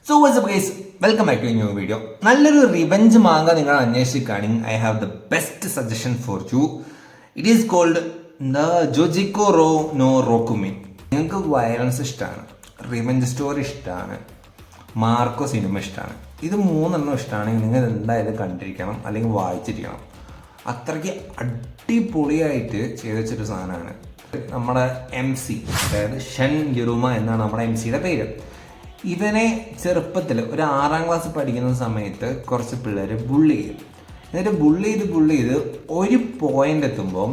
So what's up guys, welcome back to new video. നല്ലൊരു revenge manga നിങ്ങൾ അന്വേഷിക്കുകയാണെങ്കിൽ I have the best suggestion for you. It is called the ജോജിക്കോ റോ നോ റോക്കുമി. നിങ്ങൾക്ക് വയലൻസ് ഇഷ്ടമാണ്, റിവെഞ്ച് സ്റ്റോറി ഇഷ്ടമാണ്, മാർക്കോ സിനിമ ഇഷ്ടമാണ്, ഇത് മൂന്നെണ്ണം ഇഷ്ടമാണെങ്കിൽ നിങ്ങൾ എന്തായാലും കണ്ടിരിക്കണം അല്ലെങ്കിൽ വായിച്ചിരിക്കണം. അത്രയ്ക്ക് അടിപൊളിയായിട്ട് ചെയ്തു വെച്ചൊരു സാധനമാണ്. നമ്മുടെ MC, അതായത് ഷൻ യുറുമ എന്നാണ് നമ്മുടെ MCയുടെ പേര്. ഇവനെ ചെറുപ്പത്തിൽ ഒരു 6ാം ക്ലാസ് പഠിക്കുന്ന സമയത്ത് കുറച്ച് പിള്ളേർ ബുള്ളി ചെയ്യും. എന്നിട്ട് ബുള്ളി ചെയ്ത് ഒരു പോയിന്റ് എത്തുമ്പം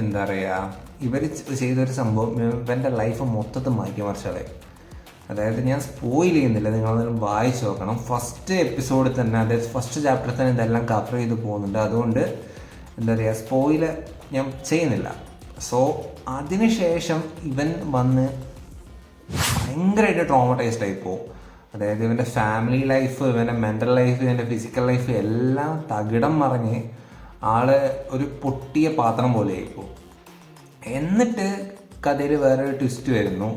എന്താ പറയുക, ഇവർ ചെയ്തൊരു സംഭവം ഇവൻ്റെ ലൈഫ് മൊത്തത്തിൽ മാറ്റി മറിച്ചളയും. അതായത് ഞാൻ സ്പോയിൽ ചെയ്യുന്നില്ല, നിങ്ങളതെല്ലാം വായിച്ച് നോക്കണം. ഫസ്റ്റ് എപ്പിസോഡിൽ തന്നെ, അതായത് ഫസ്റ്റ് ചാപ്റ്ററിൽ തന്നെ ഇതെല്ലാം കവർ ചെയ്ത് പോകുന്നുണ്ട്. അതുകൊണ്ട് എന്താ പറയുക, സ്പോയിൽ ഞാൻ ചെയ്യുന്നില്ല. സോ അതിനുശേഷം ഇവൻ വന്ന് ഭയങ്കരമായിട്ട് ട്രോമറ്റൈസ്ഡ് ആയി പോകും. അതായത് ഇവൻ്റെ ഫാമിലി ലൈഫ്, ഇവൻ്റെ മെൻ്റൽ ലൈഫ്, ഇവൻ്റെ ഫിസിക്കൽ ലൈഫ് എല്ലാം തകിടം മറിഞ്ഞ് ആള് ഒരു പൊട്ടിയ പാത്രം പോലെ ആയിപ്പോവും. എന്നിട്ട് കഥയിൽ വേറൊരു ട്വിസ്റ്റ് വരുന്നു.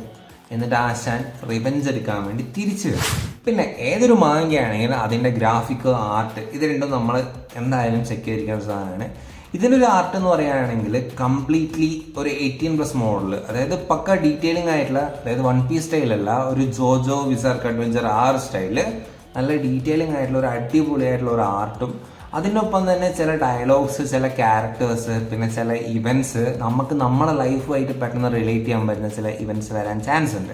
എന്നിട്ട് ആശാൻ റിവെഞ്ച് എടുക്കാൻ വേണ്ടി തിരിച്ചു വരും. പിന്നെ ഏതൊരു മാങ്ങയാണെങ്കിലും അതിൻ്റെ ഗ്രാഫിക്, ആർട്ട്, ഇത് രണ്ടും നമ്മൾ എന്തായാലും ചെക്ക് ചെയ്തിരിക്കുന്ന ഒരു സാധനമാണ്. ഇതിൻ്റെ ഒരു ആർട്ട് എന്ന് പറയുകയാണെങ്കിൽ കംപ്ലീറ്റ്ലി ഒരു 18+ മോഡൽ, അതായത് പക്ക ഡീറ്റെയിലിംഗ് ആയിട്ടുള്ള, അതായത് വൺ പീസ് സ്റ്റൈലല്ല, ഒരു ജോജോ വിസാർക്ക് അഡ്വഞ്ചർ സ്റ്റൈല്, നല്ല ഡീറ്റെയിലിംഗ് ആയിട്ടുള്ള ഒരു അടിപൊളിയായിട്ടുള്ള ഒരു ആർട്ടും, അതിനൊപ്പം തന്നെ ചില ഡയലോഗ്സ്, ചില ക്യാരക്ടേഴ്സ്, പിന്നെ ചില ഇവൻറ്റ്സ്, നമുക്ക് നമ്മളെ ലൈഫുമായിട്ട് പെട്ടെന്ന് റിലേറ്റ് ചെയ്യാൻ പറ്റുന്ന ചില ഇവൻറ്റ്സ് വരാൻ ചാൻസ് ഉണ്ട്.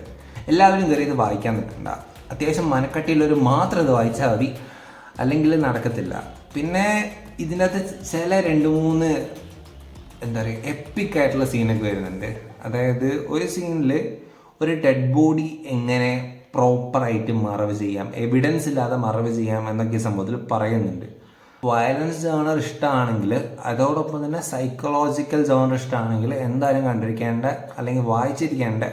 എല്ലാവരും കയറി ഇത് വായിക്കാൻ നിൽക്കണ്ട. അത്യാവശ്യം മനക്കട്ടിയുള്ളവർ മാത്രം ഇത് വായിച്ചാൽ മതി, അല്ലെങ്കിൽ നടക്കത്തില്ല. പിന്നെ ഇതിനകത്ത് ചില 2-3 എന്താ പറയുക എപ്പിക് ആയിട്ടുള്ള സീനൊക്കെ വരുന്നുണ്ട്. അതായത് ഒരു സീനിൽ ഒരു ഡെഡ് ബോഡി എങ്ങനെ പ്രോപ്പറായിട്ട് മറവ് ചെയ്യാം, എവിഡൻസ് ഇല്ലാതെ മറവ് ചെയ്യാം എന്നൊക്കെ സംഭവത്തിൽ പറയുന്നുണ്ട്. വയലൻസ് ജോണർ ഇഷ്ടമാണെങ്കിൽ, അതോടൊപ്പം തന്നെ സൈക്കോളജിക്കൽ ജോണർ ഇഷ്ടമാണെങ്കിൽ എന്തായാലും കണ്ടിരിക്കേണ്ട അല്ലെങ്കിൽ വായിച്ചിരിക്കേണ്ട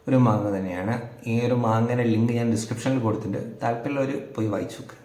ഒരു മാങ്ങ തന്നെയാണ്. ഈ ഒരു മാങ്ങയുടെ ലിങ്ക് ഞാൻ ഡിസ്ക്രിപ്ഷനിൽ കൊടുത്തിട്ടുണ്ട്. താല്പര്യമുള്ളവർ പോയി വായിച്ചു നോക്കുക.